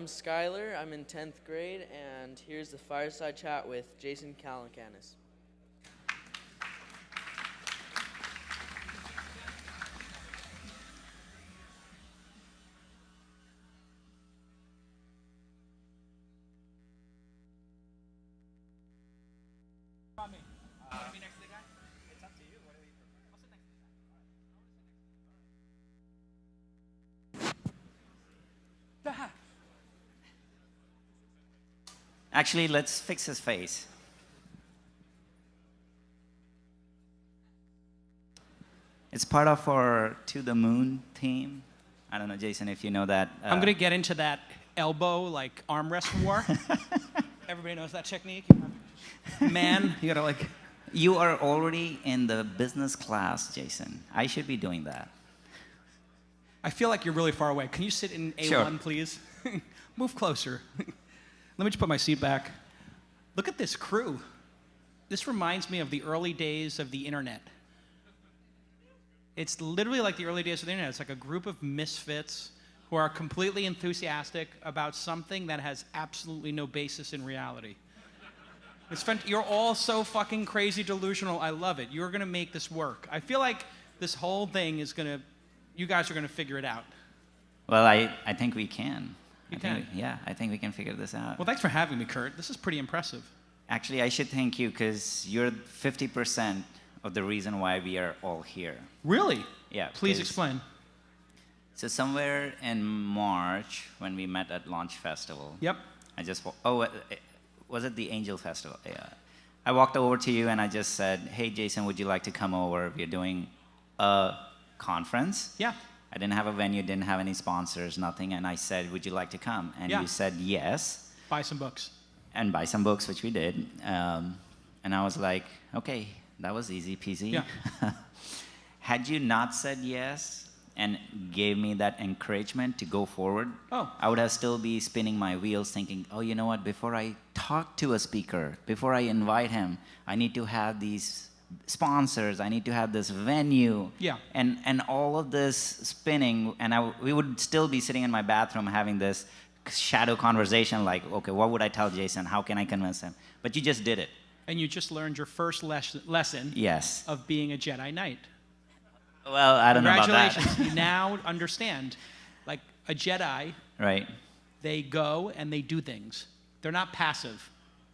I'm Skylar. I'm in 10th grade, and here's the Fireside Chat with Jason Calacanis. Actually, let's fix his face. It's part of our To the Moon theme. I don't know, Jason, if you know that. I'm going to get into that elbow, like, armrest war. Everybody knows that technique. Man, you got to, like... You are already in the business class, Jason. I should be doing that. I feel like you're really far away. Can you sit in A1, Sure. please? Move closer. Let me just put my seat back. Look at this crew. This reminds me of the early days of the internet. It's literally like the early days of the internet. It's like a group of misfits who are completely enthusiastic about something that has absolutely no basis in reality. It's fun. You're all so fucking crazy delusional. I love it. You're going to make this work. I feel like this whole thing is going to, you guys are going to figure it out. Well, I think we can. You can? I think we can figure this out. Well, thanks for having me, Kurt. This is pretty impressive. Actually, I should thank you because you're 50% of the reason why we are all here. Really? Yeah. Please explain. So somewhere in March, when we met at Launch Festival. Yep. Was it the Angel Festival? Yeah. I walked over to you and I just said, hey, Jason, would you like to come over? We're doing a conference. Yeah. I didn't have a venue, didn't have any sponsors, nothing. And I said, would you like to come? And Yeah. you said yes. Buy some books. And buy some books, which we did. And I was like, okay, that was easy peasy. Yeah. Had you not said yes and gave me that encouragement to go forward, I would have still be spinning my wheels thinking, oh, you know what, before I talk to a speaker, before I invite him, I need to have these sponsors, I need to have this venue, Yeah. and all of this spinning, and we would still be sitting in my bathroom having this shadow conversation like, okay, what would I tell Jason? How can I convince him? But you just did it. And you just learned your first lesson Yes. of being a Jedi Knight. Well, I don't know about that. Congratulations. You now understand, like a Jedi, Right. they go and they do things. They're not passive,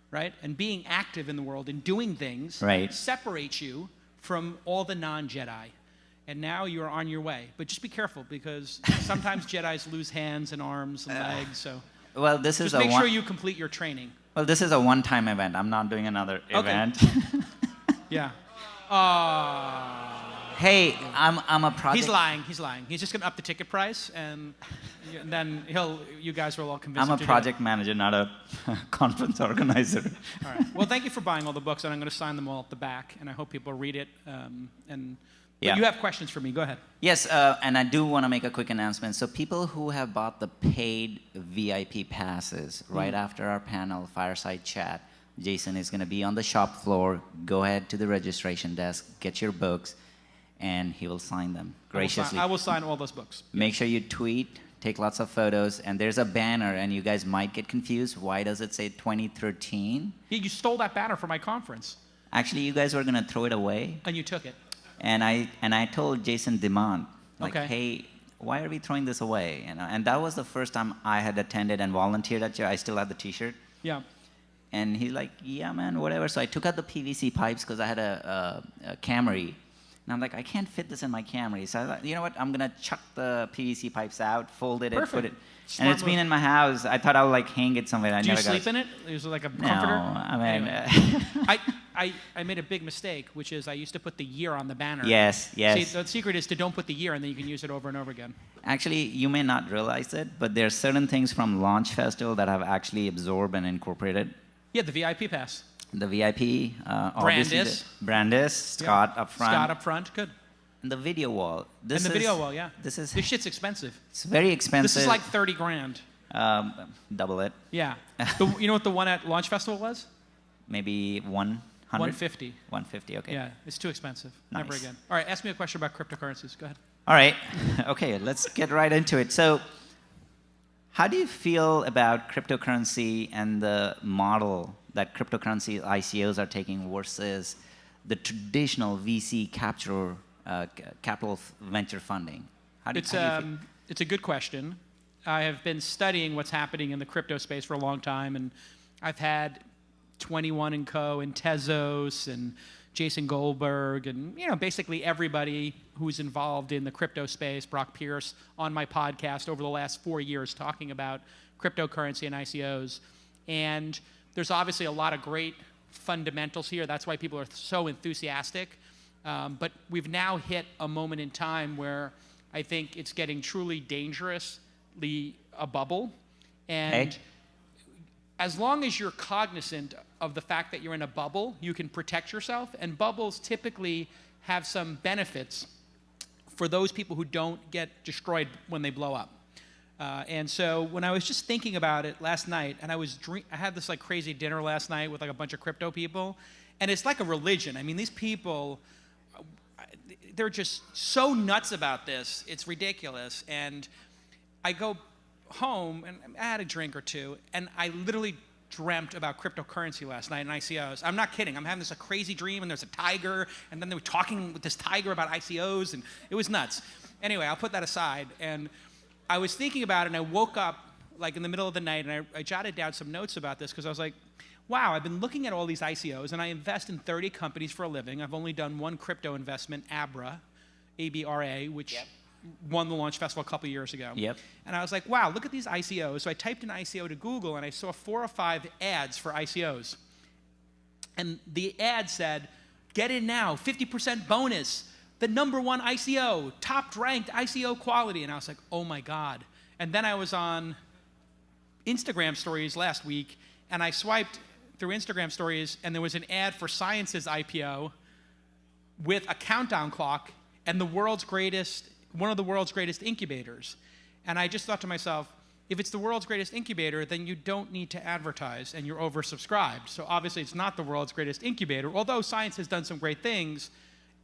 right? And being active in the world and doing things Right. separates you from all the non-Jedi. And now you're on your way. But just be careful because sometimes Jedis lose hands and arms and legs. So Well, this is just make sure you complete your training. Well, this is a one-time event. I'm not doing another event. Yeah. Hey, I'm a project. He's lying. He's lying. He's just going to up the ticket price, and then you guys will all convince him I'm to a do project manager, not a conference organizer. it. All right. Well, thank you for buying all the books, and I'm going to sign them all at the back, and I hope people read it. But you have questions for me. Go ahead. Yes, and I do want to make a quick announcement. So people who have bought the paid VIP passes right after our panel, Fireside Chat, Jason is going to be on the shop floor. Go ahead to the registration desk, get your books, and he will sign them graciously. I will sign all those books. Make sure you tweet, take lots of photos, and there's a banner, and you guys might get confused. Why does it say 2013? Yeah, you stole that banner for my conference. Actually, you guys were going to throw it away. And you took it. And I told Jason Demont, like, Okay. hey, why are we throwing this away? And that was the first time I had attended and volunteered at your. I still have the T-shirt. Yeah. And he's like, yeah, man, whatever. So I took out the PVC pipes because I had a Camry. And I'm like, I can't fit this in my Camry. So I thought, you know what? I'm going to chuck the PVC pipes out, fold it, and put it. Smart and it's move. been in my house. I thought I would like hang it somewhere. Do you sleep in it? Is it like a No, comforter? I mean... Anyway. I made a big mistake, which is I used to put the year on the banner. Yes. See, the secret is to don't put the year, and then you can use it over and over again. Actually, you may not realize it, but there are certain things from Launch Festival that have actually absorbed and incorporated. Yeah, the VIP pass. The VIP, obviously Brandis. Brandis, Scott up front. Scott up front, good. And the video wall. And the video wall, yeah. This shit's expensive. It's very expensive. This is like 30 grand. Double it. Yeah. You know what the one at Launch Festival was? Maybe 100? 150. 150, okay. Yeah, it's too expensive. Nice. Never again. All right, ask me a question about cryptocurrencies. Go ahead. All right. Okay, let's get right into it. So, How do you feel about cryptocurrency and the model that cryptocurrency ICOs are taking versus the traditional VC capital venture funding? How do you feel? It's a good question. I have been studying what's happening in the crypto space for a long time, and I've had 21 & Co. and Tezos and Jason Goldberg and basically everybody who's involved in the crypto space, Brock Pierce, on my podcast over the last 4 years talking about cryptocurrency and ICOs. And there's obviously a lot of great fundamentals here. That's why people are so enthusiastic. But we've now hit a moment in time where I think it's getting truly dangerously a bubble. And as long as you're cognizant of the fact that you're in a bubble, you can protect yourself. And bubbles typically have some benefits for those people who don't get destroyed when they blow up. And so when I was just thinking about it last night, and I had this like crazy dinner last night with like a bunch of crypto people, and it's like a religion. I mean, these people, they're just so nuts about this. It's ridiculous. And I go home, and I had a drink or two, and I literally dreamt about cryptocurrency last night and ICOs. I'm not kidding. I'm having this crazy dream, and there's a tiger, and then they were talking with this tiger about ICOs, and it was nuts. Anyway, I'll put that aside. And I was thinking about it, and I woke up like in the middle of the night, and I jotted down some notes about this because I was like, wow, I've been looking at all these ICOs, and I invest in 30 companies for a living. I've only done one crypto investment, Abra, A-B-R-A, which won the Launch Festival a couple years ago. Yep. And I was like, wow, look at these ICOs. So I typed in ICO to Google, and I saw 4 or 5 ads for ICOs. And the ad said, get in now, 50% bonus, the #1 ICO, top-ranked ICO quality. And I was like, oh, my God. And then I was on Instagram stories last week, and I swiped through Instagram stories, and there was an ad for Science's IPO with a countdown clock and one of the world's greatest incubators. And I just thought to myself, if it's the world's greatest incubator, then you don't need to advertise, and you're oversubscribed. So obviously it's not the world's greatest incubator. Although Science has done some great things,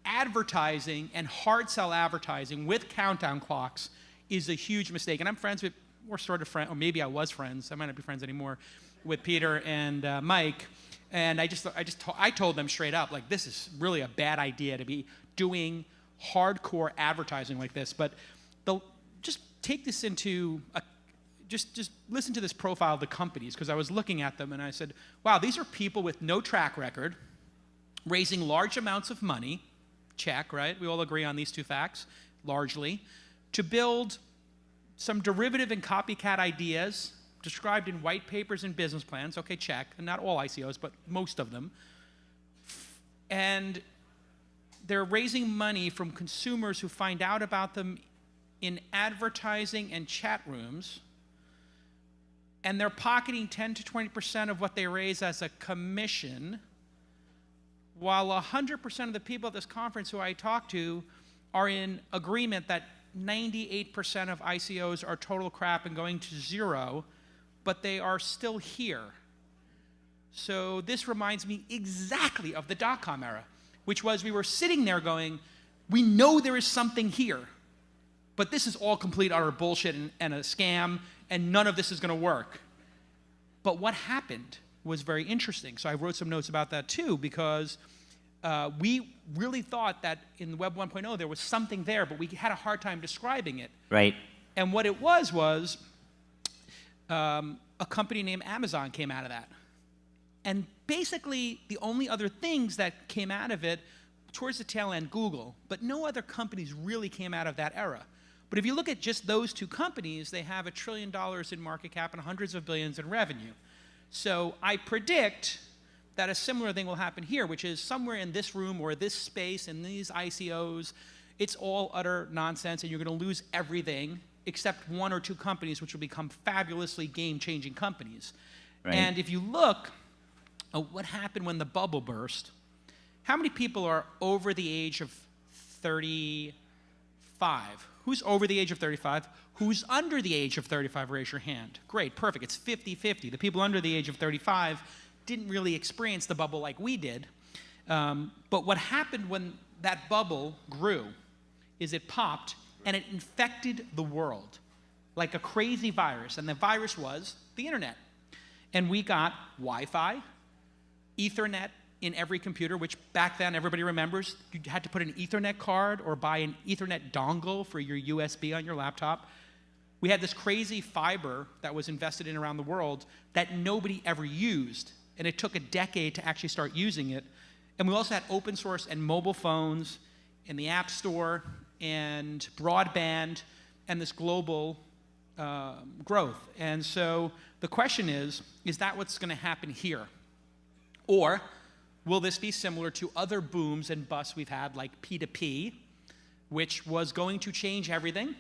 advertising and hard sell advertising with countdown clocks is a huge mistake. And I'm friends with, or sort of friends, or maybe I was friends, I might not be friends anymore, with Peter and Mike. And I told them straight up, like, this is really a bad idea to be doing hardcore advertising like this. But just take this into just listen to this profile of the companies, because I was looking at them and I said, wow, these are people with no track record, raising large amounts of money, check, right? We all agree on these two facts, largely, to build some derivative and copycat ideas described in white papers and business plans, okay, check, and not all ICOs, but most of them. And they're raising money from consumers who find out about them in advertising and chat rooms, and they're pocketing 10 to 20% of what they raise as a commission, while 100% of the people at this conference who I talk to are in agreement that 98% of ICOs are total crap and going to zero, but they are still here. So this reminds me exactly of the dot-com era, which was we were sitting there going, we know there is something here, but this is all complete utter bullshit and a scam, and none of this is going to work. But what happened was very interesting. So I wrote some notes about that too, because we really thought that in Web 1.0 there was something there, but we had a hard time describing it. Right. And what it was a company named Amazon came out of that. And basically the only other things that came out of it, towards the tail end, Google, but no other companies really came out of that era. But if you look at just those two companies, they have $1 trillion in market cap and hundreds of billions in revenue. So I predict that a similar thing will happen here, which is somewhere in this room or this space and these ICOs, it's all utter nonsense, and you're going to lose everything except 1 or 2 companies, which will become fabulously game-changing companies. Right. And if you look at what happened when the bubble burst, how many people are over the age of 35? Who's over the age of 35? Who's under the age of 35? Raise your hand. Great, perfect. It's 50-50. The people under the age of 35 didn't really experience the bubble like we did. But what happened when that bubble grew is it popped and it infected the world. like a crazy virus. And the virus was the internet. And we got Wi-Fi, Ethernet in every computer, which back then everybody remembers. You had to put an Ethernet card or buy an Ethernet dongle for your USB on your laptop. We had this crazy fiber that was invested in around the world that nobody ever used. And it took a decade to actually start using it. And we also had open source and mobile phones and the App Store and broadband and this global growth. And so the question is that what's going to happen here? Or will this be similar to other booms and busts we've had, like P2P, which was going to change everything?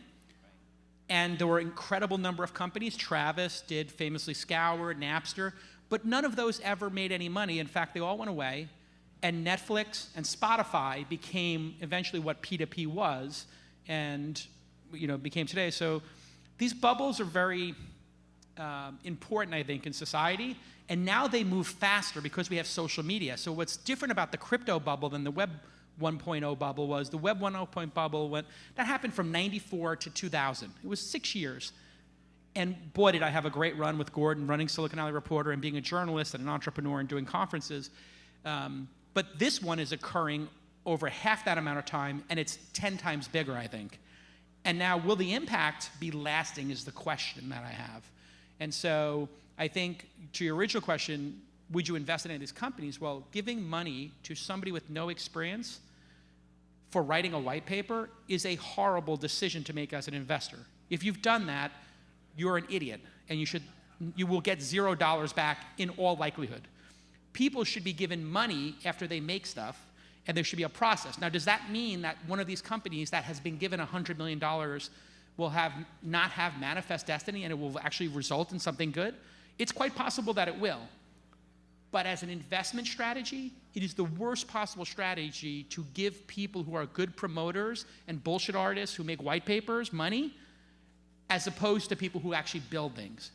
And there were an incredible number of companies. Travis did famously Scour, Napster, but none of those ever made any money. In fact, they all went away. And Netflix and Spotify became eventually what P2P was and became today. So these bubbles are very important, I think, in society. And now they move faster because we have social media. So what's different about the crypto bubble than the Web 1.0 bubble was the Web 1.0 bubble, that happened from 94 to 2000. It was 6 years. And boy, did I have a great run with Gordon running Silicon Valley Reporter and being a journalist and an entrepreneur and doing conferences. But this one is occurring over half that amount of time, and it's 10 times bigger, I think. And now, will the impact be lasting is the question that I have. And so I think, to your original question, would you invest in any of these companies? Well, giving money to somebody with no experience for writing a white paper is a horrible decision to make as an investor. If you've done that, you're an idiot, and you will get $0 back in all likelihood. People should be given money after they make stuff, and there should be a process. Now, does that mean that one of these companies that has been given $100 million will not have manifest destiny and it will actually result in something good? It's quite possible that it will. But as an investment strategy, it is the worst possible strategy to give people who are good promoters and bullshit artists who make white papers money, as opposed to people who actually build things.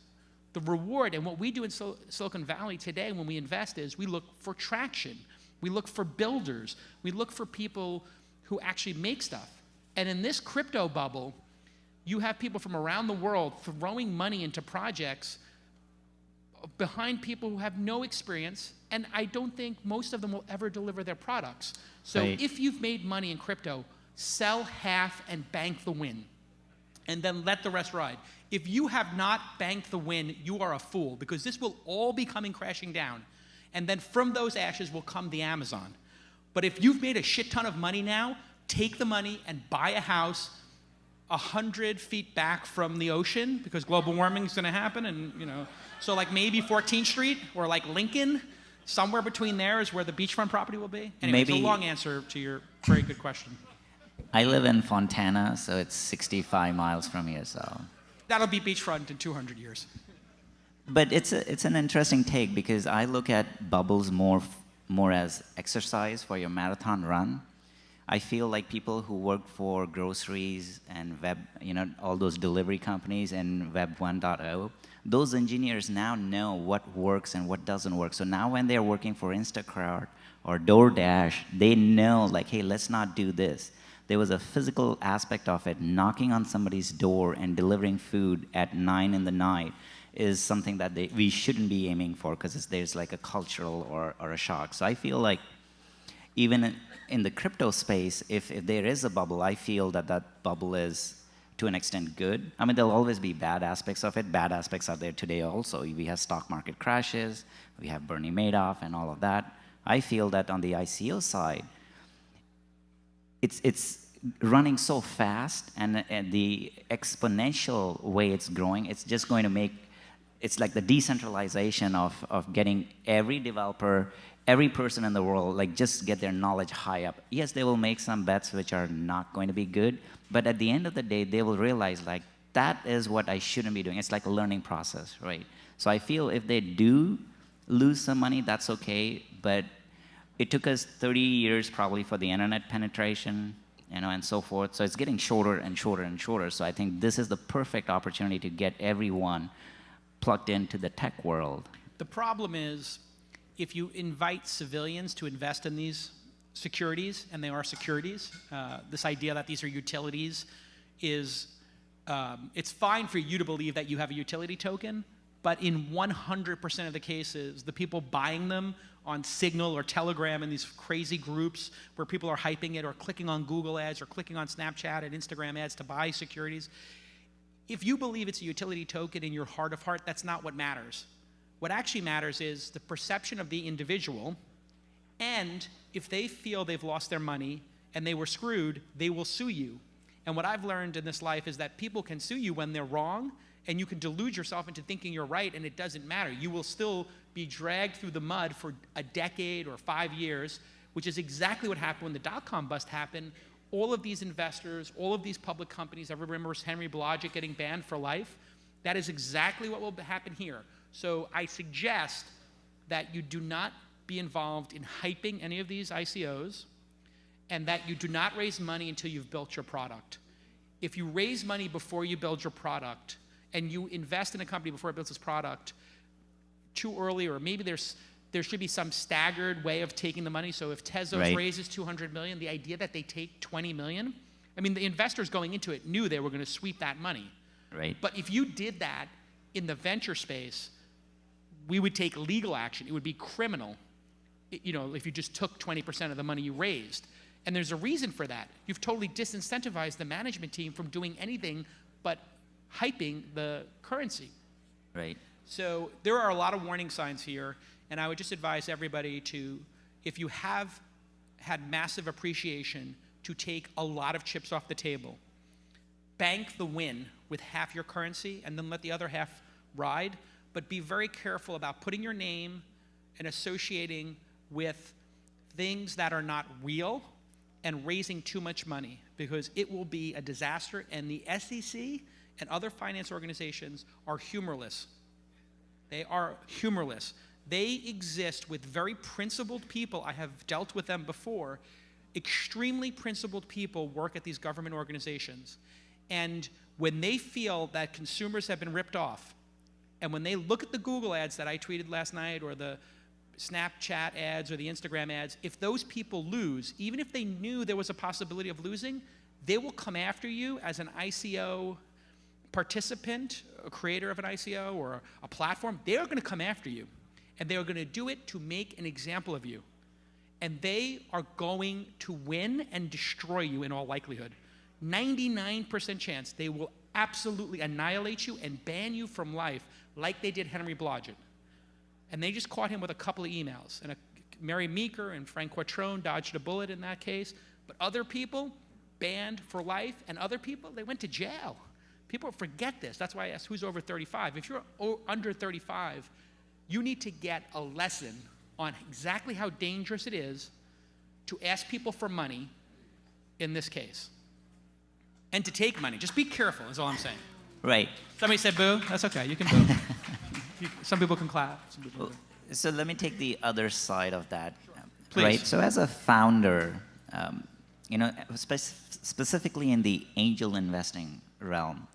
The reward, and what we do in Silicon Valley today when we invest, is we look for traction. We look for builders. We look for people who actually make stuff. And in this crypto bubble, you have people from around the world throwing money into projects behind people who have no experience, and I don't think most of them will ever deliver their products. So if you've made money in crypto, sell half and bank the win, and then let the rest ride. If you have not banked the win, you are a fool, because this will all be coming crashing down. And then from those ashes will come the Amazon. But if you've made a shit ton of money now, take the money and buy a house 100 feet back from the ocean, because global warming is going to happen, and so like maybe 14th Street or like Lincoln, somewhere between there is where the beachfront property will be. Anyway, it's a long answer to your very good question. I live in Fontana, so it's 65 miles from here, so. That'll be beachfront in 200 years. But it's an interesting take, because I look at bubbles more as exercise for your marathon run. I feel like people who work for groceries and web, all those delivery companies and Web 1.0, those engineers now know what works and what doesn't work. So now when they're working for Instacart or DoorDash, they know, like, hey, let's not do this. There was a physical aspect of it. Knocking on somebody's door and delivering food at 9 in the night is something that we shouldn't be aiming for, because there's like a cultural or a shock. So I feel like even in the crypto space, if there is a bubble, I feel that bubble is, to an extent, good. I mean, there'll always be bad aspects of it. Bad aspects are there today also. We have stock market crashes. We have Bernie Madoff and all of that. I feel that on the ICO side, it's running so fast, and the exponential way it's growing, it's just going to make, it's like the decentralization of getting every developer, every person in the world, like, just get their knowledge high up. Yes, they will make some bets which are not going to be good, but at the end of the day, they will realize, like, that is what I shouldn't be doing. It's like a learning process, right? So I feel if they do lose some money, that's okay, but it took us 30 years probably for the internet penetration, and so forth. So it's getting shorter and shorter and shorter. So I think this is the perfect opportunity to get everyone plugged into the tech world. The problem is, if you invite civilians to invest in these securities, and they are securities, this idea that these are utilities is it's fine for you to believe that you have a utility token, but in 100% of the cases, the people buying them on Signal or Telegram in these crazy groups where people are hyping it or clicking on Google ads or clicking on Snapchat and Instagram ads to buy securities, if you believe it's a utility token in your heart of heart, that's not what matters. What actually matters is the perception of the individual, and if they feel they've lost their money and they were screwed, they will sue you. And what I've learned in this life is that people can sue you when they're wrong, and you can delude yourself into thinking you're right, and it doesn't matter. You will still be dragged through the mud for a decade or 5 years, which is exactly what happened when the dot-com bust happened. All of these investors, all of these public companies, everyone remembers Henry Blodgett getting banned for life. That is exactly what will happen here. So I suggest that you do not be involved in hyping any of these ICOs, and that you do not raise money until you've built your product. If you raise money before you build your product, and you invest in a company before it builds its product too early, or maybe there should be some staggered way of taking the money. So if Tezos raises 200 million, the idea that they take 20 million, I mean, the investors going into it knew they were going to sweep that money. Right. But if you did that in the venture space, we would take legal action. It would be criminal, you know, if you just took 20% of the money you raised. And there's a reason for that. You've totally disincentivized the management team from doing anything but hyping the currency. Right. So there are a lot of warning signs here, and I would just advise everybody to, if you have had massive appreciation, to take a lot of chips off the table. Bank the win with half your currency and then let the other half ride, but be very careful about putting your name and associating with things that are not real and raising too much money, because it will be a disaster, and the SEC and other finance organizations are humorless. They are humorless. They exist with very principled people. I have dealt with them before. Extremely principled people work at these government organizations. And when they feel that consumers have been ripped off, and when they look at the Google ads that I tweeted last night, or the Snapchat ads or the Instagram ads, if those people lose, even if they knew there was a possibility of losing, they will come after you as an ICO participant, a creator of an ICO or a platform. They are going to come after you, and they are going to do it to make an example of you. And they are going to win and destroy you in all likelihood. 99% chance they will absolutely annihilate you and ban you from life, like they did Henry Blodgett. And they just caught him with a couple of emails. And Mary Meeker and Frank Quattrone dodged a bullet in that case. But other people banned for life, and other people, they went to jail. People forget this. That's why I asked who's over 35. If you're under 35, you need to get a lesson on exactly how dangerous it is to ask people for money in this case. And to take money. Just be careful is all I'm saying. Right. Somebody said boo. That's okay. You can boo. Some people can clap. Some people Well, so let me take the other side of that. Please. Right. So as a founder, you know, specifically in the angel investing realm,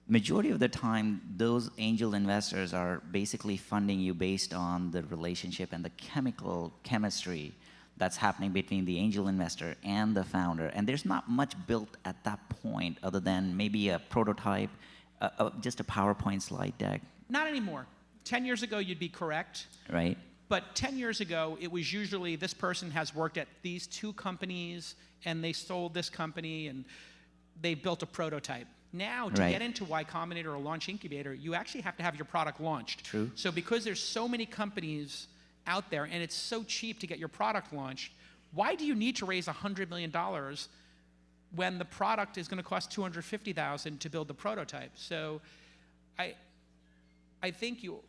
majority of the time, those angel investors are basically funding you based on the relationship and the chemistry that's happening between the angel investor and the founder. And there's not much built at that point other than maybe a prototype, just a PowerPoint slide deck. Not anymore. 10 years ago, you'd be correct. Right. But 10 years ago, it was usually this person has worked at these 2 companies, and they sold this company, and they built a prototype. Now, to get into Y Combinator or Launch Incubator, you actually have to have your product launched. True. So because there's so many companies out there, and it's so cheap to get your product launched, why do you need to raise $100 million when the product is going to cost $250,000 to build the prototype? So I think you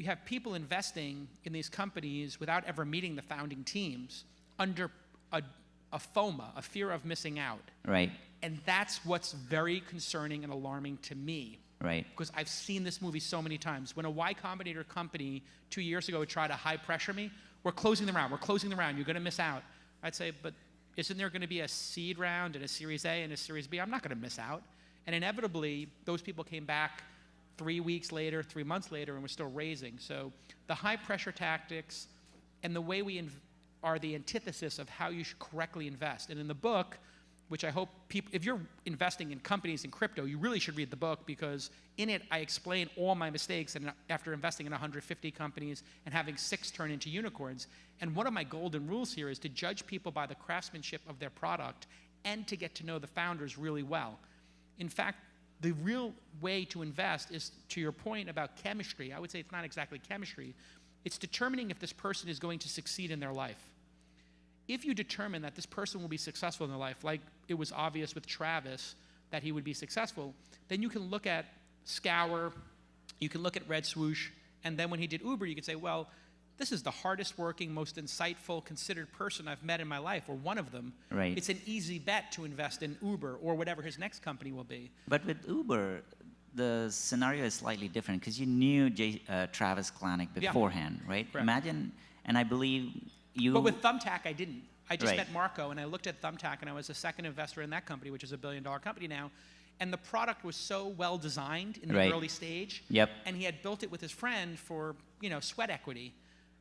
have people investing in these companies without ever meeting the founding teams under a FOMA, a fear of missing out. Right. And that's what's very concerning and alarming to me. Right. Because I've seen this movie so many times. When a Y Combinator company 2 years ago would try to high pressure me, we're closing the round, you're going to miss out. I'd say, but isn't there going to be a seed round and a Series A and a Series B? I'm not going to miss out. And inevitably, those people came back 3 weeks later, 3 months later, and we're still raising. So the high pressure tactics and the way we are the antithesis of how you should correctly invest. And in the book, which I hope people, if you're investing in companies in crypto, you really should read the book, because in it I explain all my mistakes and after investing in 150 companies and having 6 turn into unicorns. And one of my golden rules here is to judge people by the craftsmanship of their product and to get to know the founders really well. In fact, the real way to invest is, to your point about chemistry, I would say it's not exactly chemistry, it's determining if this person is going to succeed in their life. If you determine that this person will be successful in their life, like it was obvious with Travis that he would be successful, then you can look at Scour, you can look at Red Swoosh, and then when he did Uber, you could say, well, this is the hardest working, most insightful, considered person I've met in my life, or one of them. Right. It's an easy bet to invest in Uber or whatever his next company will be. But with Uber, the scenario is slightly different because you knew Travis Kalanick beforehand, right? Correct. Imagine, and I believe you... But with Thumbtack, I didn't. I just Right. met Marco, and I looked at Thumbtack, and I was a second investor in that company, which is $1 billion company now. And the product was so well designed in the Right. early stage. Yep. And he had built it with his friend for, sweat equity.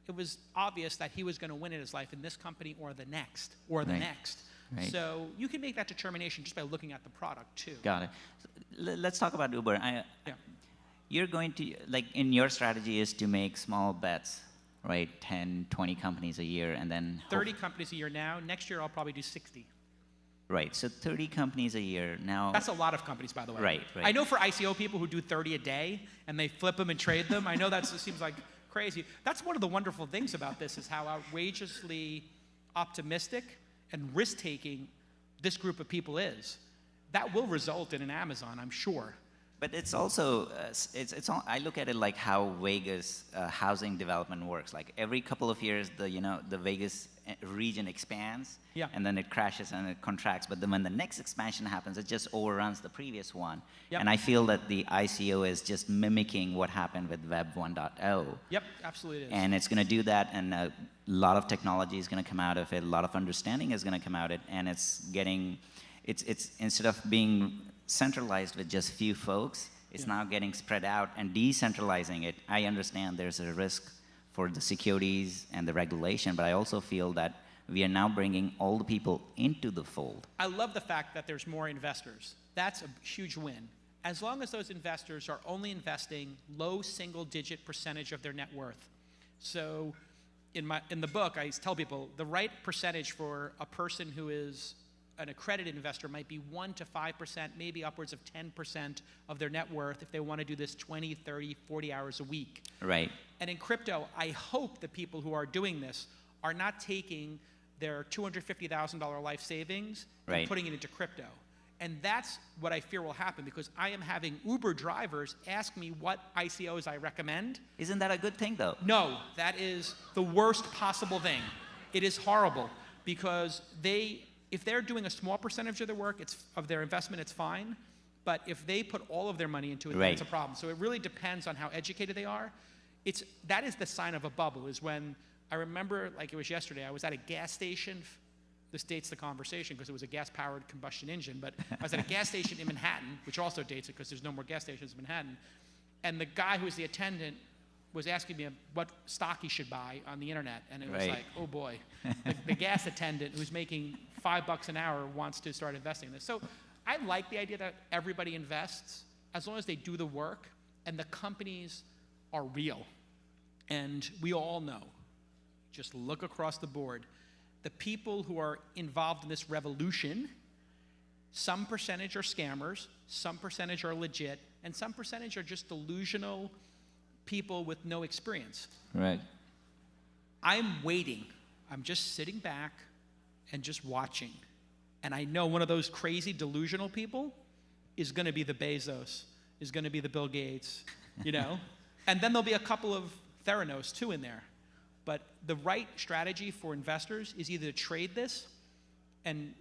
It was obvious that he was going to win in his life in this company or the next, or the Right. next. Right. So you can make that determination just by looking at the product, too. Got it. Let's talk about Uber. Yeah. You're going to, in your strategy is to make small bets, right? 10, 20 companies a year, and then... 30 companies a year now. Next year, I'll probably do 60. Right, so 30 companies a year. Now... That's a lot of companies, by the way. Right, right. I know for ICO people who do 30 a day, and they flip them and trade them, I know that seems like crazy. That's one of the wonderful things about this, is how outrageously optimistic and risk-taking this group of people is. That will result in an Amazon, I'm sure. But it's also, I look at it like how Vegas housing development works. Like every couple of years, the Vegas region expands, Yeah. and then it crashes and it contracts. But then when the next expansion happens, it just overruns the previous one. Yep. And I feel that the ICO is just mimicking what happened with Web 1.0. Yep, absolutely it is. And it's going to do that, and a lot of technology is going to come out of it. A lot of understanding is going to come out of it, and it's instead of being centralized with just few folks, it's now getting spread out and decentralizing it. I understand there's a risk for the securities and the regulation, but I also feel that we are now bringing all the people into the fold. I love the fact that there's more investors. That's a huge win. As long as those investors are only investing low single-digit percentage of their net worth. So in the book, I tell people the right percentage for a person who is an accredited investor might be 1 to 5%, maybe upwards of 10% of their net worth if they want to do this 20, 30, 40 hours a week. Right. And in crypto, I hope the people who are doing this are not taking their $250,000 life savings and Right. putting it into crypto. And that's what I fear will happen, because I am having Uber drivers ask me what ICOs I recommend. Isn't that a good thing, though? No, that is the worst possible thing. It is horrible, because if they're doing a small percentage of their work, of their investment, it's fine. But if they put all of their money into it, then it's a problem. So it really depends on how educated they are. That is the sign of a bubble, is when, I remember like it was yesterday, I was at a gas station. This dates the conversation because it was a gas-powered combustion engine, but I was at a gas station in Manhattan, which also dates it because there's no more gas stations in Manhattan. And the guy who was the attendant was asking me what stock he should buy on the internet, and it was Right. like, oh boy, the gas attendant who's making $5 an hour wants to start investing in this. So I like the idea that everybody invests as long as they do the work and the companies are real. And we all know, just look across the board, the people who are involved in this revolution, some percentage are scammers, some percentage are legit, and some percentage are just delusional people with no experience. Right. I'm waiting. I'm just sitting back and just watching. And I know one of those crazy delusional people is going to be the Bezos, is going to be the Bill Gates, And then there'll be a couple of Theranos too in there. But the right strategy for investors is either to trade this and,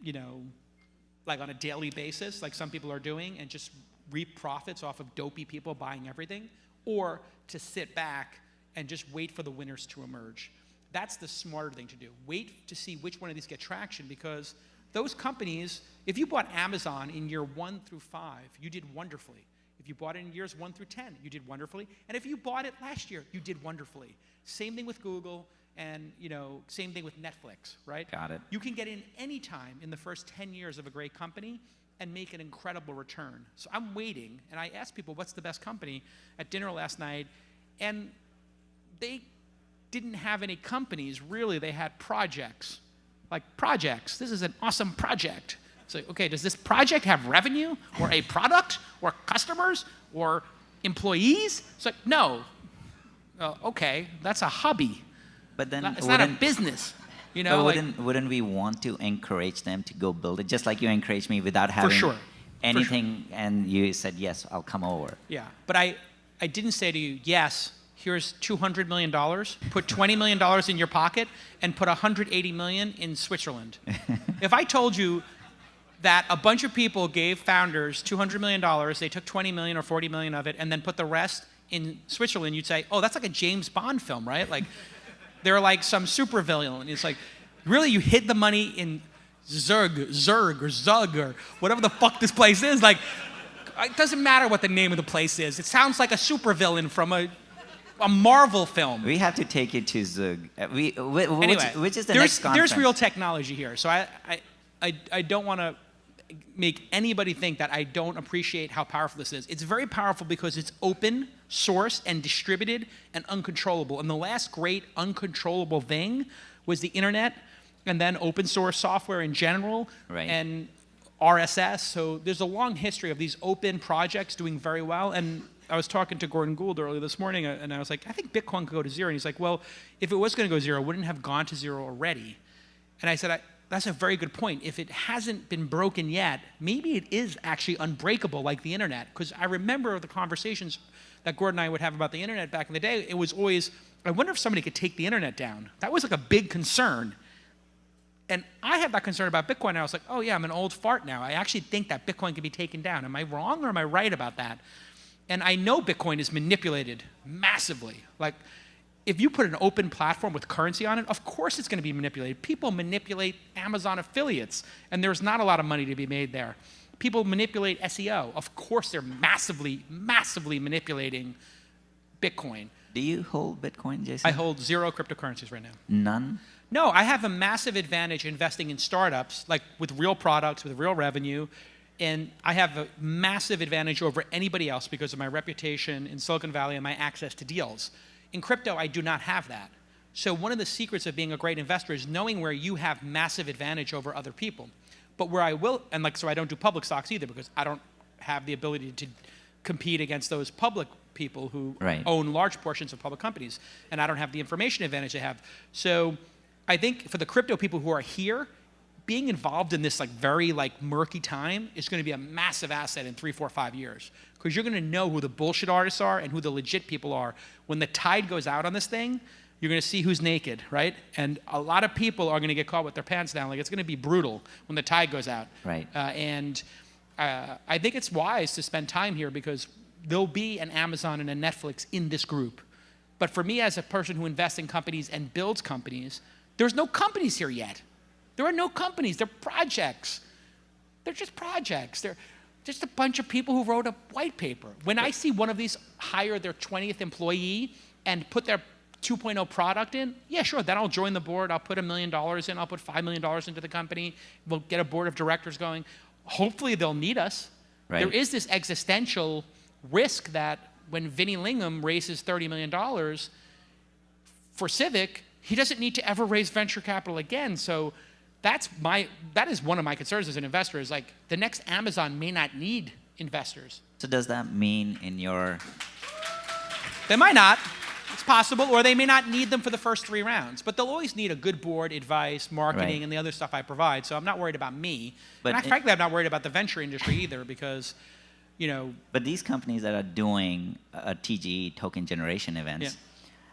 like on a daily basis, like some people are doing, and just reap profits off of dopey people buying everything, or to sit back and just wait for the winners to emerge. That's the smarter thing to do. Wait to see which one of these get traction, because those companies, if you bought Amazon in year 1 through 5, you did wonderfully. If you bought it in years 1 through 10, you did wonderfully. And if you bought it last year, you did wonderfully. Same thing with Google, and same thing with Netflix, right? Got it. You can get in any time in the first 10 years of a great company and make an incredible return. So I'm waiting, and I asked people, what's the best company at dinner last night, and they didn't have any companies, really. They had projects. Like, projects. This is an awesome project. So, okay, does this project have revenue, or a product, or customers, or employees? It's like, no. Okay, that's a hobby. But then It's not a business. But wouldn't we want to encourage them to go build it, just like you encouraged me without having anything, and you said, yes, I'll come over. Yeah, but I didn't say to you, yes, here's $200 million, put $20 million in your pocket, and put $180 million in Switzerland. If I told you that a bunch of people gave founders $200 million, they took 20 million or 40 million of it, and then put the rest in Switzerland, you'd say, oh, that's like a James Bond film, right? Like, they're like some supervillain. It's like, really, you hid the money in Zurg or Zug or whatever the fuck this place is? Like, it doesn't matter what the name of the place is. It sounds like a supervillain from a Marvel film. We have to take you to Zug. Anyway, which is the next conference? There's real technology here. So I don't want to make anybody think that I don't appreciate how powerful this is. It's very powerful because it's open source and distributed and uncontrollable. And the last great uncontrollable thing was the internet, and then open source software in general, and RSS. So there's a long history of these open projects doing very well. And I was talking to Gordon Gould earlier this morning, and I was like, I think Bitcoin could go to zero. And he's like, well, if it was going to go zero, wouldn't it have gone to zero already? And I said, that's a very good point. If it hasn't been broken yet, maybe it is actually unbreakable like the internet. Because I remember the conversations that Gordon and I would have about the internet back in the day. It was always, I wonder if somebody could take the internet down. That was like a big concern. And I had that concern about Bitcoin, and I was like, oh yeah, I'm an old fart now. I actually think that Bitcoin can be taken down. Am I wrong or am I right about that? And I know Bitcoin is manipulated massively. Like, if you put an open platform with currency on it, of course it's going to be manipulated. People manipulate Amazon affiliates, and there's not a lot of money to be made there. People manipulate SEO. Of course they're massively, massively manipulating Bitcoin. Do you hold Bitcoin, Jason? I hold 0 cryptocurrencies right now. None? No, I have a massive advantage investing in startups, like with real products, with real revenue. And I have a massive advantage over anybody else because of my reputation in Silicon Valley and my access to deals. In crypto, I do not have that. So one of the secrets of being a great investor is knowing where you have massive advantage over other people. But where I will, and like, so I don't do public stocks either because I don't have the ability to compete against those public people who own large portions of public companies. And I don't have the information advantage they have. So I think for the crypto people who are here, being involved in this like very like murky time is going to be a massive asset in 3, 4, 5 years. Because you're going to know who the bullshit artists are and who the legit people are. When the tide goes out on this thing, you're going to see who's naked, right? And a lot of people are going to get caught with their pants down. Like, it's going to be brutal when the tide goes out. Right. I think it's wise to spend time here because there'll be an Amazon and a Netflix in this group. But for me as a person who invests in companies and builds companies, there's no companies here yet. There are no companies. They're projects. They're just projects. They're just a bunch of people who wrote a white paper. When I see one of these hire their 20th employee and put their 2.0 product in, yeah, sure, then I'll join the board. I'll put $1 million in. I'll put $5 million into the company. We'll get a board of directors going. Hopefully they'll need us. Right. There is this existential risk that when Vinnie Lingham raises $30 million for Civic, he doesn't need to ever raise venture capital again. So that is one of my concerns as an investor is like the next Amazon may not need investors. So does that mean in your... They might not. It's possible. Or they may not need them for the first 3 rounds. But they'll always need a good board, advice, marketing, and the other stuff I provide. So I'm not worried about me. But frankly, I'm not worried about the venture industry either because, you know... But these companies that are doing a TGE, token generation events,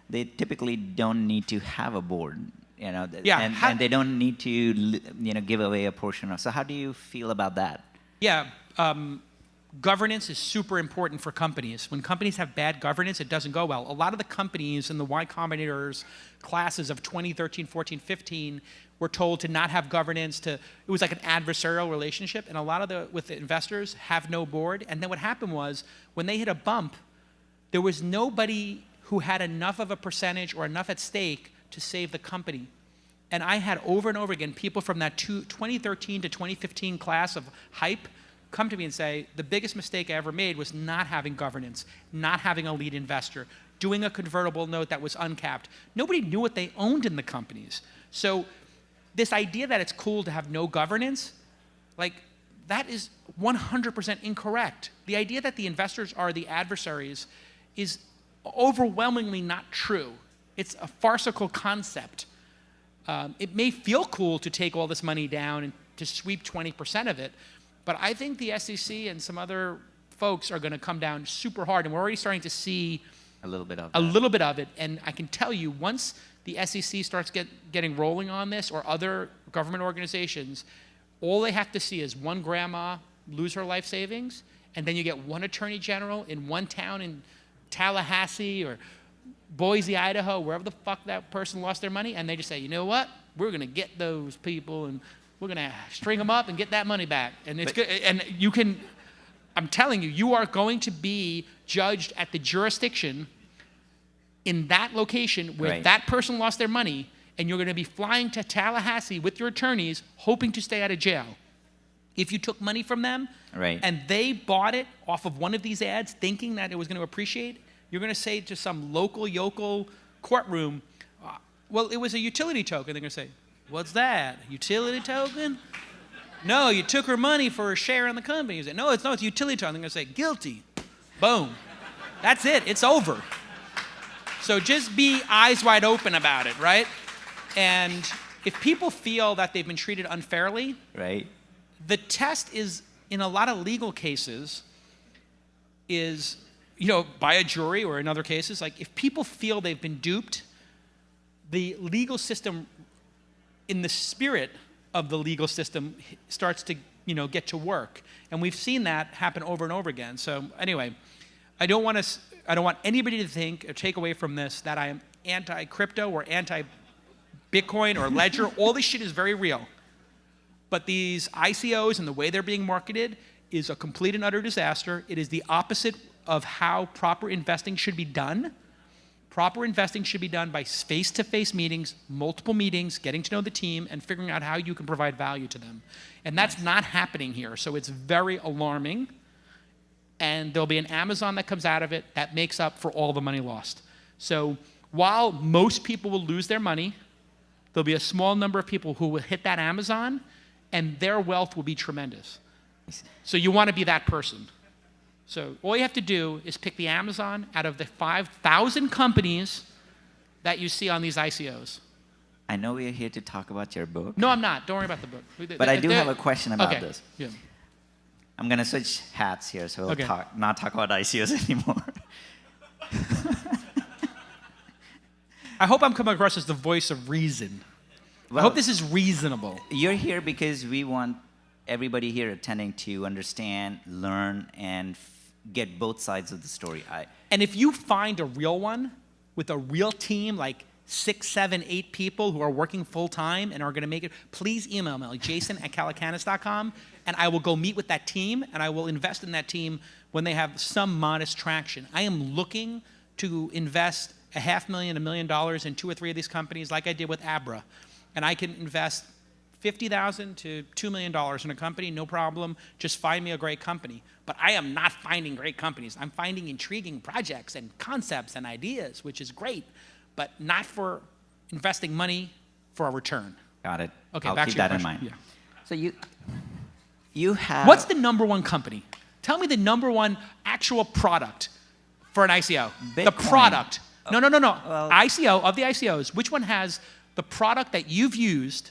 they typically don't need to have a board. You know, and they don't need to, give away a portion of. So how do you feel about that? Yeah, governance is super important for companies. When companies have bad governance, it doesn't go well. A lot of the companies in the Y Combinator's classes of 2013, 14, 15 were told to not have governance, it was like an adversarial relationship, and a lot of with the investors have no board. And then what happened was, when they hit a bump, there was nobody who had enough of a percentage or enough at stake to save the company. And I had over and over again people from that 2013 to 2015 class of hype come to me and say, the biggest mistake I ever made was not having governance, not having a lead investor, doing a convertible note that was uncapped. Nobody knew what they owned in the companies. So this idea that it's cool to have no governance, like, that is 100% incorrect. The idea that the investors are the adversaries is overwhelmingly not true. It's a farcical concept. It may feel cool to take all this money down and to sweep 20% of it, but I think the SEC and some other folks are going to come down super hard, and we're already starting to see A little bit of a that. little bit of it. And I can tell you, once the SEC starts getting rolling on this, or other government organizations, all they have to see is one grandma lose her life savings, and then you get one attorney general in one town in Tallahassee or Boise, Idaho, wherever the fuck that person lost their money, and they just say, you know what? We're going to get those people, and we're going to string them up and get that money back. And it's good. And you can, I'm telling you, you are going to be judged at the jurisdiction in that location where Right. that person lost their money, and you're going to be flying to Tallahassee with your attorneys hoping to stay out of jail. If you took money from them, Right. and they bought it off of one of these ads thinking that it was going to appreciate, you're going to say to some local yokel courtroom, well, it was a utility token. They're going to say, what's that? Utility token? No, you took her money for a share in the company. You say, no, it's a utility token. They're going to say, guilty. Boom. That's it. It's over. So just be eyes wide open about it, right? And if people feel that they've been treated unfairly, Right. the test is, in a lot of legal cases, is, you know, by a jury, or in other cases, like, if people feel they've been duped, the legal system, in the spirit of the legal system, starts to, you know, get to work. And we've seen that happen over and over again. So anyway, I don't want anybody to think or take away from this that I am anti-crypto or anti-Bitcoin or Ledger. All this shit is very real. But these ICOs and the way they're being marketed is a complete and utter disaster. It is the opposite of how proper investing should be done. Proper investing should be done by face-to-face meetings, multiple meetings, getting to know the team, and figuring out how you can provide value to them. And that's not happening here, so it's very alarming. And there'll be an Amazon that comes out of it that makes up for all the money lost. So while most people will lose their money, there'll be a small number of people who will hit that Amazon, and their wealth will be tremendous. So you want to be that person. So all you have to do is pick the Amazon out of the 5,000 companies that you see on these ICOs. I know we are here to talk about your book. No, I'm not. Don't worry about the book. But I do have a question about okay. this. Yeah. I'm going to switch hats here, so we'll Okay. not talk about ICOs anymore. I hope I'm coming across as the voice of reason. I hope this is reasonable. You're here because we want everybody here attending to understand, learn, and get both sides of the story. And if you find a real one with a real team, like 6, 7, 8 people who are working full time and are going to make it, please email me, like jason@calacanis.com, and I will go meet with that team, and I will invest in that team when they have some modest traction. I am looking to invest $500,000, $1 million in 2 or 3 of these companies, like I did with Abra, and I can invest $50,000 to $2 million in a company, no problem. Just find me a great company. But I am not finding great companies. I'm finding intriguing projects and concepts and ideas, which is great, but not for investing money for a return. Got it. Okay, I'll back keep to your that in question. mind. Yeah. So you have... What's the number one company? Tell me the number one actual product for an ICO. The Bitcoin. product. No. Well- ICO, of the ICOs, which one has the product that you've used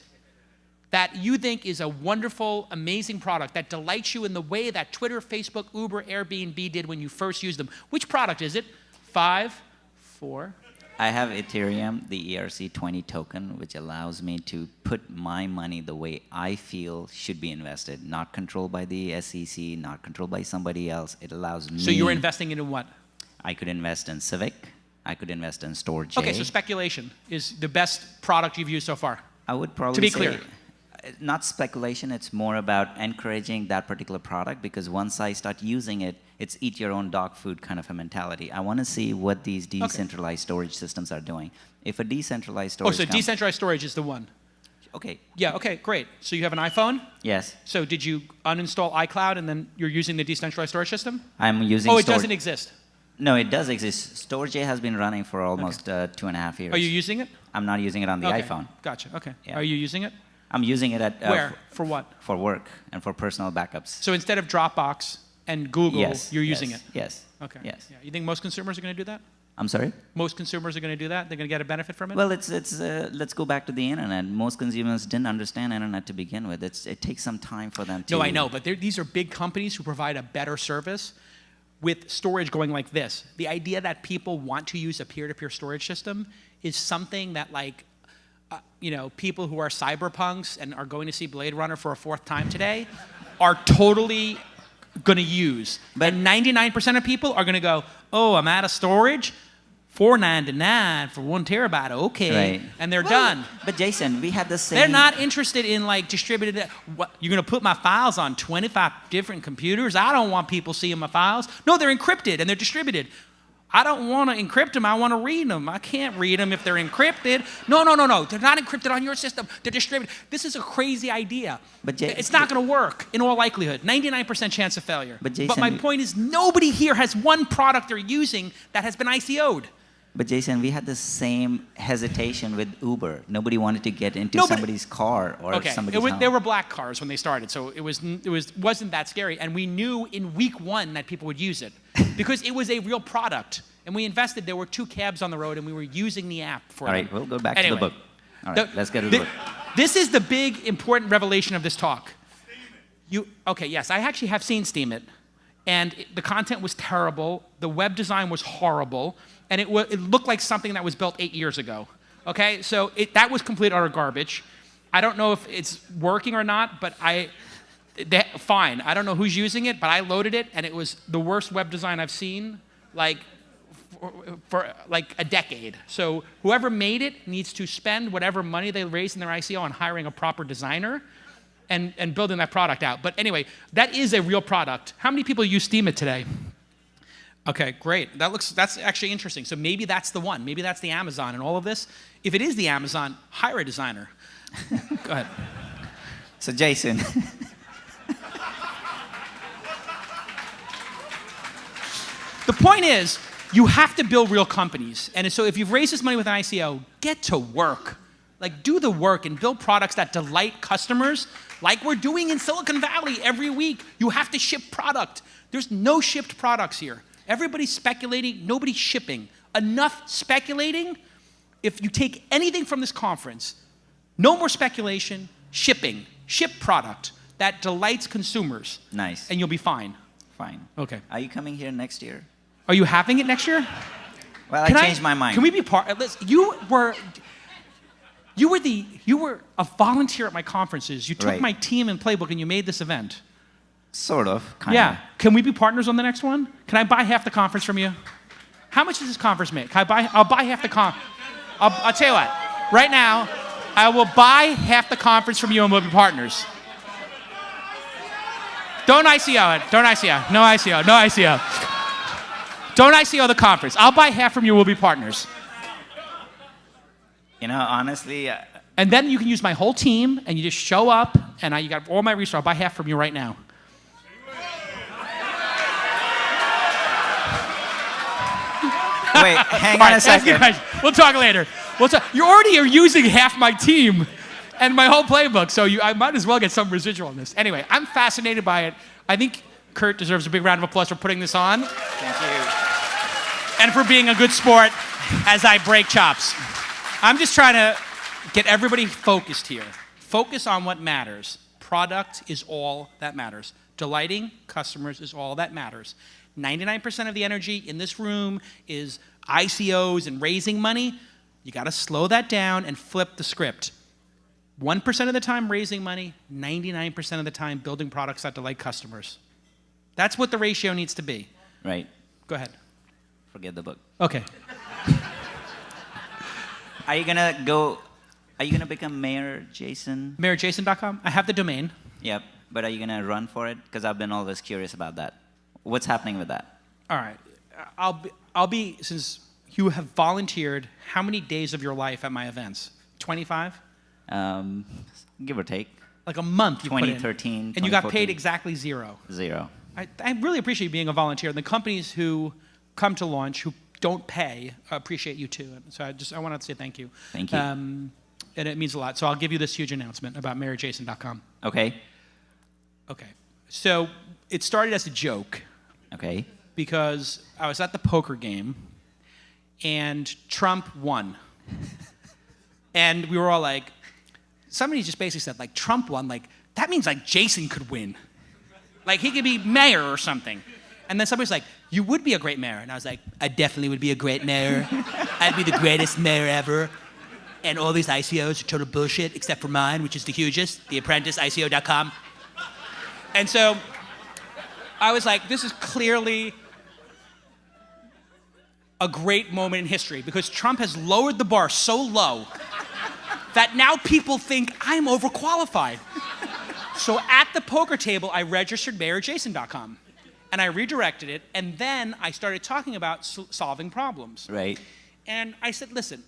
that you think is a wonderful, amazing product that delights you in the way that Twitter, Facebook, Uber, Airbnb did when you first used them? Which product is it? 5, 4, I have Ethereum, the ERC20 token, which allows me to put my money the way I feel should be invested, not controlled by the SEC, not controlled by somebody else. It allows me. So you're investing into what? I could invest in Civic. I could invest in Storage. Okay, so speculation is the best product you've used so far. I would probably to be say, clear. Not speculation, it's more about encouraging that particular product, because once I start using it, it's eat your own dog food kind of a mentality. I want to see what these decentralized storage systems are doing. If a decentralized storage... so decentralized storage is the one. Okay. Yeah, okay, great. So you have an iPhone? Yes. So did you uninstall iCloud and then you're using the decentralized storage system? I'm using it doesn't exist? No, it does exist. Storage has been running for almost 2.5 years. Are you using it? I'm not using it on the iPhone. Gotcha, okay. Yeah. Are you using it? I'm using it at... Where? For what? For work and for personal backups. So instead of Dropbox and Google, you're using it? Yes. Okay. Yes. Yeah. You think most consumers are going to do that? I'm sorry? Most consumers are going to do that? They're going to get a benefit from it? Well, let's go back to the internet. Most consumers didn't understand internet to begin with. It takes some time for them to... No, I know, but these are big companies who provide a better service with storage going like this. The idea that people want to use a peer-to-peer storage system is something that, like, people who are cyberpunks and are going to see Blade Runner for a 4th time today are totally going to use. But 99% of people are going to go, oh, I'm out of storage? $4.99 for 1 terabyte, okay. Right. And they're done. But Jason, we had the same... They're not interested in, like, distributed... What, you're going to put my files on 25 different computers? I don't want people seeing my files. No, they're encrypted and they're distributed. I don't want to encrypt them. I want to read them. I can't read them if they're encrypted. No. They're not encrypted on your system. They're distributed. This is a crazy idea. But it's not going to work in all likelihood. 99% chance of failure. But my point is, nobody here has one product they're using that has been ICO'd. But Jason, we had the same hesitation with Uber. Nobody wanted to get into somebody's car or somebody's home. There were black cars when they started, so it wasn't that scary. And we knew in week 1 that people would use it because it was a real product. And we invested. There were 2 cabs on the road, and we were using the app for them. All right, we'll go back to the book. All right, let's get to the book. This is the big, important revelation of this talk. Yes, I actually have seen Steam It. And the content was terrible. The web design was horrible. And it looked like something that was built 8 years ago. Okay, so that was complete utter garbage. I don't know if it's working or not, but fine. I don't know who's using it, but I loaded it, and it was the worst web design I've seen, like, for like a decade. So whoever made it needs to spend whatever money they raised in their ICO on hiring a proper designer and building that product out. But anyway, that is a real product. How many people use Steam It today? Okay, great. That's actually interesting. So maybe that's the one. Maybe that's the Amazon and all of this. If it is the Amazon, hire a designer. Go ahead. So Jason. The point is, you have to build real companies. And so if you've raised this money with an ICO, get to work. Like, do the work and build products that delight customers like we're doing in Silicon Valley every week. You have to ship product. There's no shipped products here. Everybody's speculating, nobody's shipping. Enough speculating. If you take anything from this conference, no more speculation, shipping. Ship product that delights consumers. Nice. And you'll be fine. Fine. Okay. Are you coming here next year? Are you having it next year? Well, I changed my mind. Can we be part? Listen, you were a volunteer at my conferences. You took my team and playbook and you made this event. Sort of, kind of. Yeah. Can we be partners on the next one? Can I buy half the conference from you? How much does this conference make? I'll buy half the conference. I'll tell you what. Right now, I will buy half the conference from you and we'll be partners. Don't ICO it. Don't ICO. No ICO. No ICO. Don't ICO the conference. I'll buy half from you. We'll be partners. You know, honestly... and then you can use my whole team, and you just show up, and you got all my resources. I'll buy half from you right now. Wait, hang on a second. We'll talk later. You already are using half my team and my whole playbook, so I might as well get some residual on this. Anyway, I'm fascinated by it. I think Kurt deserves a big round of applause for putting this on. Thank you. And for being a good sport as I break chops. I'm just trying to get everybody focused here. Focus on what matters. Product is all that matters. Delighting customers is all that matters. 99% of the energy in this room is ICOs and raising money, you got to slow that down and flip the script. 1% of the time raising money, 99% of the time building products that delight customers. That's what the ratio needs to be. Right. Go ahead. Forget the book. Okay. Are you gonna become Mayor Jason? MayorJason.com. I have the domain. Yep. But are you gonna run for it? Because I've been always curious about that. What's happening with that? All right. I'll be, since you have volunteered, how many days of your life at my events? 25? Give or take. Like a month you put in. 2013, And you got paid 2014. exactly zero. Zero. I really appreciate you being a volunteer. And the companies who come to launch, who don't pay, appreciate you too. So I wanted to say thank you. Thank you. And it means a lot. So I'll give you this huge announcement about MayorJason.com. Okay. Okay. So it started as a joke Okay. because I was at the poker game and Trump won. And we were all like, somebody just basically said, like, Trump won, like, that means like Jason could win. Like he could be mayor or something. And then somebody's like, you would be a great mayor. And I was like, I definitely would be a great mayor. I'd be the greatest mayor ever. And all these ICOs are total bullshit, except for mine, which is the hugest, the apprentice, ICO.com. And so I was like, this is clearly a great moment in history because Trump has lowered the bar so low that now people think I'm overqualified. So at the poker table, I registered MayorJason.com. And I redirected it, and then I started talking about solving problems. Right. And I said, listen,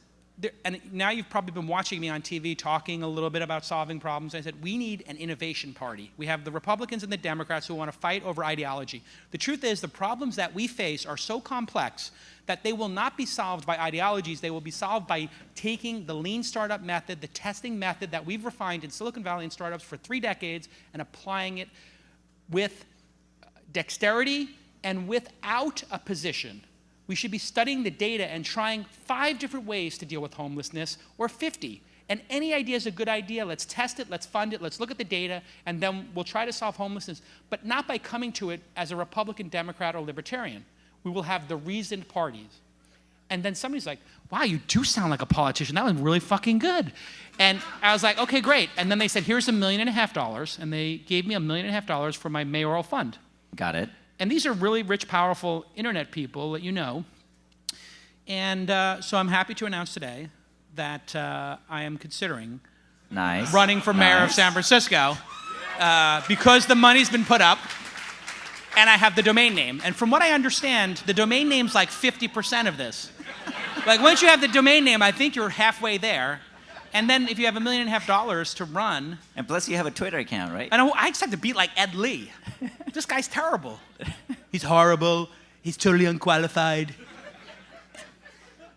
and now you've probably been watching me on TV talking a little bit about solving problems. I said, we need an innovation party. We have the Republicans and the Democrats who want to fight over ideology. The truth is the problems that we face are so complex that they will not be solved by ideologies. They will be solved by taking the lean startup method, the testing method that we've refined in Silicon Valley and startups for 3 decades, and applying it with dexterity and without a position. We should be studying the data and trying 5 different ways to deal with homelessness, or 50. And any idea is a good idea. Let's test it, let's fund it, let's look at the data, and then we'll try to solve homelessness, but not by coming to it as a Republican, Democrat, or Libertarian. We will have the reasoned parties. And then somebody's like, wow, you do sound like a politician. That was really fucking good. And I was like, okay, great. And then they said, here's $1.5 million, and they gave me $1.5 million for my mayoral fund. Got it. And these are really rich, powerful internet people that you know. And so I'm happy to announce today that I am considering running for mayor of San Francisco because the money's been put up and I have the domain name. And from what I understand, the domain name's like 50% of this. Like once you have the domain name, I think you're halfway there. And then if you have $1.5 million to run. And plus you have a Twitter account, right? And I just have to beat like Ed Lee. This guy's terrible. He's horrible. He's totally unqualified.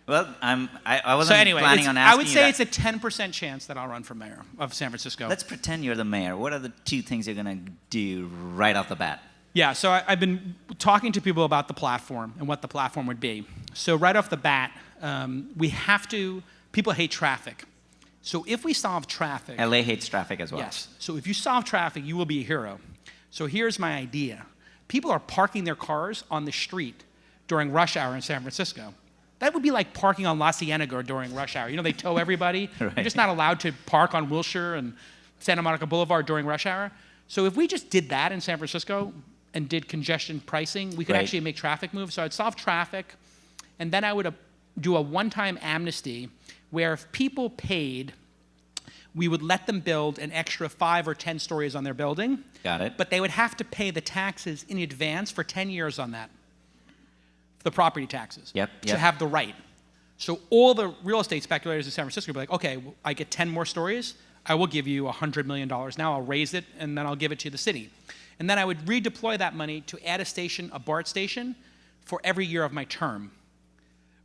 Well, I wasn't planning on asking I would say you it's a 10% chance that I'll run for mayor of San Francisco. Let's pretend you're the mayor. What are the 2 things you're going to do right off the bat? Yeah, so I've been talking to people about the platform and what the platform would be. So right off the bat, people hate traffic. So if we solve traffic. LA hates traffic as well. Yes. So if you solve traffic, you will be a hero. So here's my idea. People are parking their cars on the street during rush hour in San Francisco. That would be like parking on La Cienega during rush hour. You know, they tow everybody. Right. You're just not allowed to park on Wilshire and Santa Monica Boulevard during rush hour. So if we just did that in San Francisco and did congestion pricing, we could actually make traffic move. So I'd solve traffic, and then I would do a one-time amnesty where if people paid, we would let them build an extra 5 or 10 stories on their building. Got it. But they would have to pay the taxes in advance for 10 years on that, the property taxes, to have the right. So all the real estate speculators in San Francisco would be like, okay, well, I get 10 more stories, I will give you $100 million. Now I'll raise it, and then I'll give it to the city. And then I would redeploy that money to add a BART station, for every year of my term,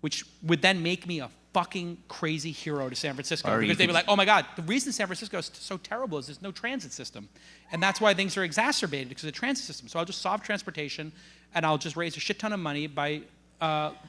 which would then make me a fucking crazy hero to San Francisco, because they'd be like, oh my God, the reason San Francisco is so terrible is there's no transit system. And that's why things are exacerbated, because of the transit system. So I'll just solve transportation, and I'll just raise a shit ton of money by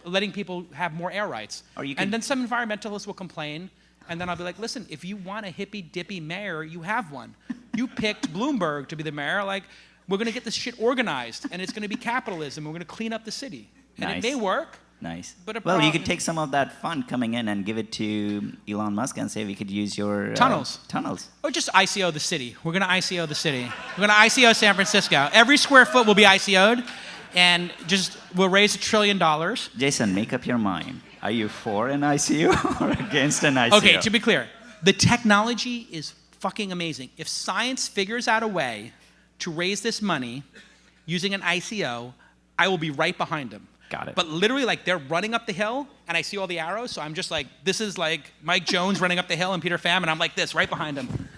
letting people have more air rights. And then some environmentalists will complain, and then I'll be like, listen, if you want a hippy-dippy mayor, you have one. You picked Bloomberg to be the mayor. Like, we're going to get this shit organized, and it's going to be capitalism. We're going to clean up the city. And it may work. Nice. But Well, you could take some of that fund coming in and give it to Elon Musk and say we could use your Tunnels. Tunnels. Or just ICO the city. We're going to ICO the city. We're going to ICO San Francisco. Every square foot will be ICO'd, and just we'll raise $1 trillion. Jason, make up your mind. Are you for an ICO or against an ICO? Okay, to be clear, the technology is fucking amazing. If science figures out a way to raise this money using an ICO, I will be right behind them. Got it. But literally, like, they're running up the hill, and I see all the arrows, so I'm just like, this is like Mike Jones running up the hill and Peter Pham, and I'm like this, right behind him.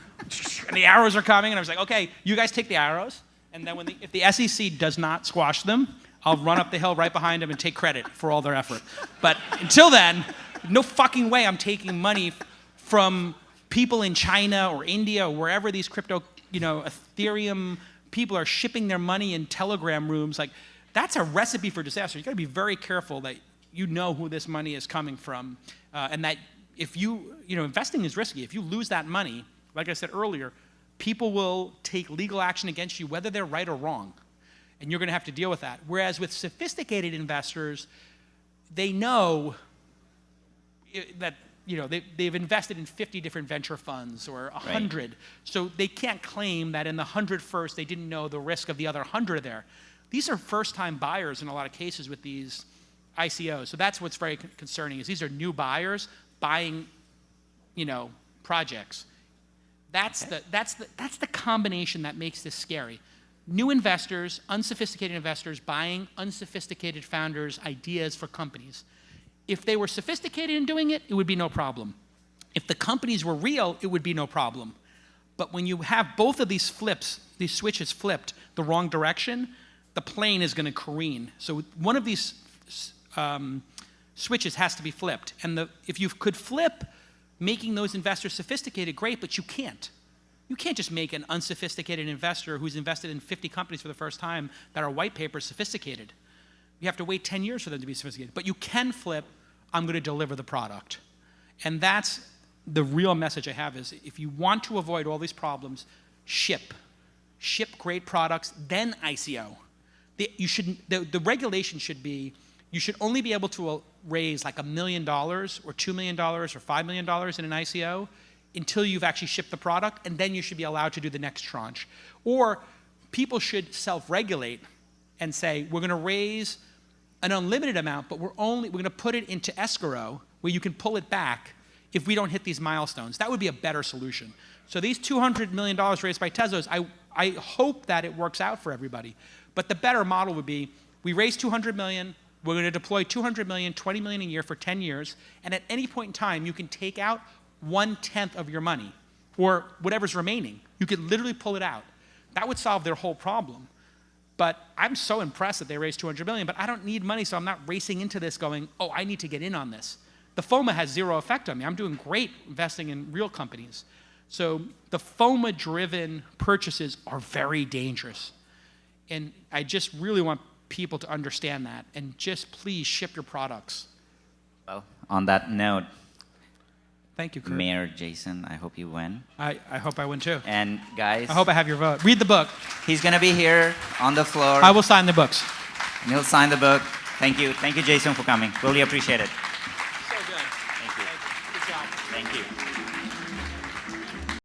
And the arrows are coming, and I was like, okay, you guys take the arrows, and then if the SEC does not squash them, I'll run up the hill right behind them and take credit for all their effort. But until then, no fucking way I'm taking money from people in China or India or wherever these crypto, Ethereum people are shipping their money in Telegram rooms. Like, that's a recipe for disaster. You got to be very careful that you know who this money is coming from, and that if investing is risky. If you lose that money, like I said earlier, people will take legal action against you, whether they're right or wrong, and you're going to have to deal with that. Whereas with sophisticated investors, they know that they've invested in 50 different venture funds or 100, right. So they can't claim that in the 101st they didn't know the risk of the other 100 there. These are first-time buyers in a lot of cases with these ICOs. So that's what's very concerning, is these are new buyers buying, projects. That's the combination that makes this scary. New investors, unsophisticated investors buying unsophisticated founders' ideas for companies. If they were sophisticated in doing it, it would be no problem. If the companies were real, it would be no problem. But when you have both of these switches flipped the wrong direction, the plane is going to careen. So one of these switches has to be flipped. And if you could flip making those investors sophisticated, great, but you can't. You can't just make an unsophisticated investor who's invested in 50 companies for the first time that are white paper sophisticated. You have to wait 10 years for them to be sophisticated. But you can flip, I'm going to deliver the product. And that's the real message I have, is if you want to avoid all these problems, ship great products, then ICO. The regulation should be, you should only be able to raise like $1 million or $2 million or $5 million in an ICO until you've actually shipped the product, and then you should be allowed to do the next tranche. Or people should self-regulate and say, we're going to raise an unlimited amount, but we're going to put it into escrow where you can pull it back if we don't hit these milestones. That would be a better solution. So these $200 million raised by Tezos, I hope that it works out for everybody. But the better model would be, we raise $200 million, we're going to deploy $200 million, $20 million a year for 10 years, and at any point in time, you can take out 1/10 of your money, or whatever's remaining. You could literally pull it out. That would solve their whole problem. But I'm so impressed that they raised $200 million, but I don't need money, so I'm not racing into this going, oh, I need to get in on this. The FOMA has zero effect on me. I'm doing great investing in real companies. So the FOMA-driven purchases are very dangerous. And I just really want people to understand that, and just please ship your products. Well, on that note, thank you, Kurt. Mayor Jason, I hope you win. I hope I win too. And guys, I hope I have your vote. Read the book. He's going to be here on the floor. I will sign the books. And he'll sign the book. Thank you. Thank you, Jason, for coming. Really appreciate it. So good. Thank you. Good job. Thank you.